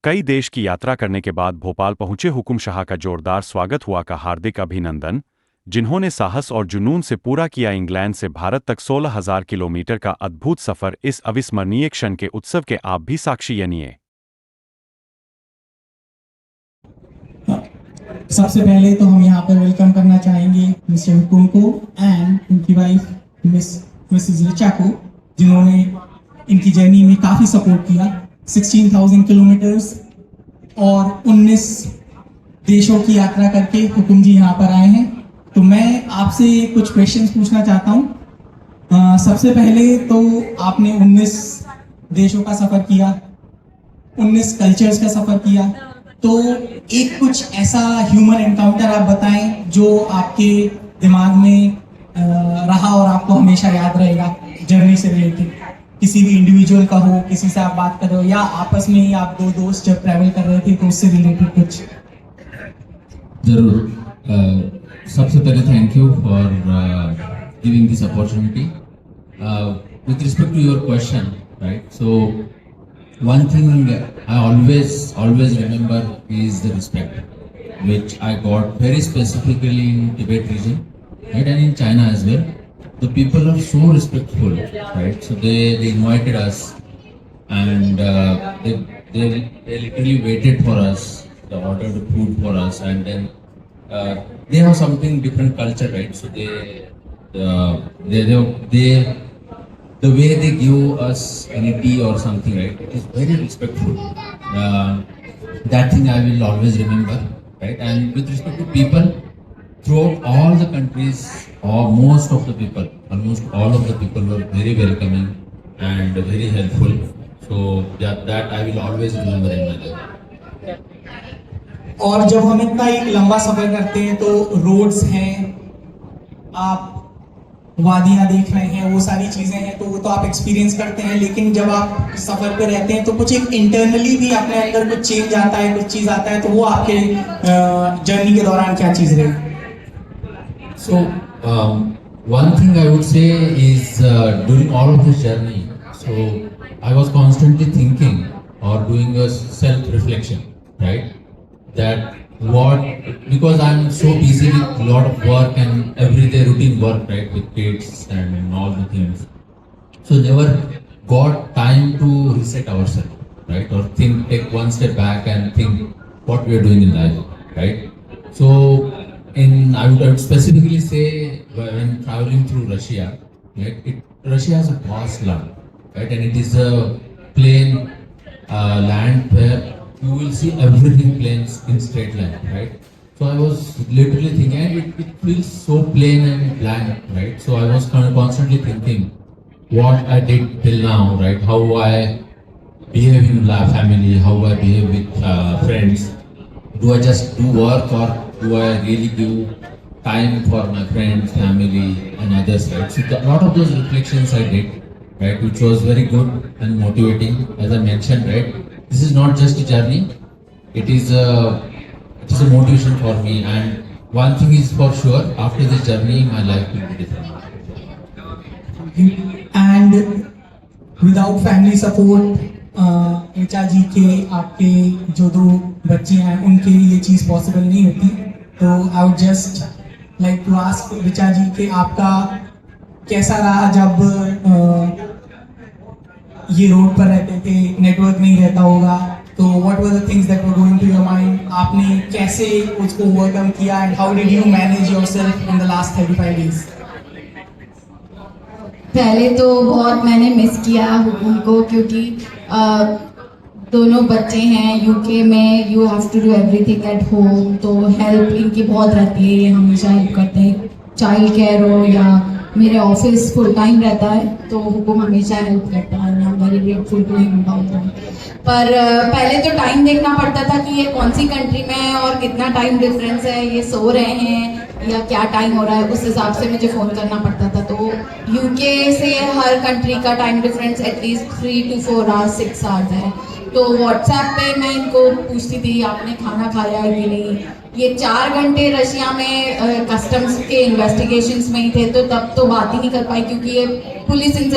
कई देश की यात्रा करने के बाद भोपाल पहुंचे हुकुम शाह का जोरदार स्वागत हुआ का हार्दिक अभिनंदन, जिन्होंने साहस और जुनून से पूरा किया इंग्लैंड से भारत तक 16,000 किलोमीटर का अद्भुत सफर। इस अविस्मरणीय क्षण के उत्सव के आप भी साक्षी बनिए। सबसे पहले तो हम यहाँ पर वेलकम करना चाहेंगे मिस्टर हुकुम को एंड उनकी वाइफ मिसेस रिचा को, जिन्होंने इनकी जर्नी में काफ़ी सपोर्ट किया। 16,000 किलोमीटर्स और 19 देशों की यात्रा करके हुकुम जी यहाँ पर आए हैं। तो मैं आपसे कुछ क्वेश्चंस पूछना चाहता हूँ। सबसे पहले तो आपने 19 देशों का सफ़र किया, 19 कल्चर्स का सफ़र किया, तो एक कुछ ऐसा ह्यूमन एनकाउंटर आप बताएं जो आपके दिमाग में रहा और आपको हमेशा याद रहेगा जर्नी से रिलेटेड। किसी भी इंडिविजुअल का हो, किसी से आप बात कर रहे हो, या आपस में ही आप दो दोस्त जब ट्रैवल कर रहे थे तो उससे रिलेटेड कुछ। जरूर। सबसे पहले thank you for giving this opportunity. With respect to your question, right, so one thing I always remember is the respect, which I got very specifically in Tibet region, right, and in China as well. The people are so respectful, right? So they invited us, and they literally waited for us. They ordered food for us, and then they have something different culture, right? So they the way they give us any tea or something, right, it is very respectful. That thing I will always remember, right? And with respect to people, throughout all the countries, or most of the people, almost all of the people were very welcoming and very helpful. So yeah, that I will always remember in my life. और जब हम इतना एक लंबा सफर करते हैं तो roads हैं, आप वादियाँ देख रहे हैं, वो सारी चीज़ें हैं, तो वो तो आप एक्सपीरियंस करते हैं। लेकिन जब आप सफ़र पे रहते हैं तो कुछ एक इंटरनली भी अपने अंदर कुछ चेंज आता है, कुछ चीज़ आता है, तो वो आपके जर्नी के दौरान क्या चीज़ रही? So one thing I would say is during all of this journey, so I was constantly thinking or doing a self-reflection, right? That because I'm so busy with a lot of work and everyday routine work, right, with kids and all the things, so never got time to reset ourselves, right, or take one step back and think what we are doing in life, right? So I would specifically say when traveling through Russia, right, Russia has a vast land, right, and it is a plain land where you will see everything plains in straight line, right? So I was literally thinking, and it feels so plain and blank, right? So I was constantly thinking what I did till now, right? How I behave in family, how I behave with friends. Do I just do work, or do I really give time for my friends, family and others, right? So a lot of those reflections I did, right, which was very good and motivating. As I mentioned, right, this is not just a journey, it is a motivation for me. And one thing is for sure, after this journey my life will be different. And without family support, Richa जी के आपके जो दो बच्चे हैं उनके लिए ये चीज़ possible नहीं होती। तो I would just like to ask Richa ji कि आपका कैसा रहा जब ये रोड पर रहते थे, नेटवर्क नहीं रहता होगा, तो what were the things that were going to your mind? आपने कैसे उसको ओवरकम किया and how did you manage yourself in the last 35 days? पहले तो बहुत मैंने मिस किया हुकुम को, क्योंकि दोनों बच्चे हैं यूके में, you have to do everything at home, तो हेल्प इनकी बहुत रहती है, ये हमेशा हेल्प करते हैं, चाइल्ड केयर हो या मेरे ऑफिस फुल टाइम रहता है तो हुकुम हमेशा हेल्प करता है। I am very grateful to him about that. पर पहले तो टाइम देखना पड़ता था कि ये कौन सी कंट्री में है और कितना टाइम डिफरेंस है, ये सो रहे हैं या क्या टाइम हो रहा है, उस हिसाब से मुझे फ़ोन करना पड़ता था। तो यूके से हर कंट्री का time difference at least 3 to 4 hours 6 hours है। तो व्हाट्सएप पे मैं इनको पूछती थी आपने खाना खाया है कि नहीं। ये 4 घंटे रशिया में कस्टम्स के इन्वेस्टिगेशंस में ही थे, तो तब तो बात ही नहीं कर पाई, क्योंकि ये पुलिस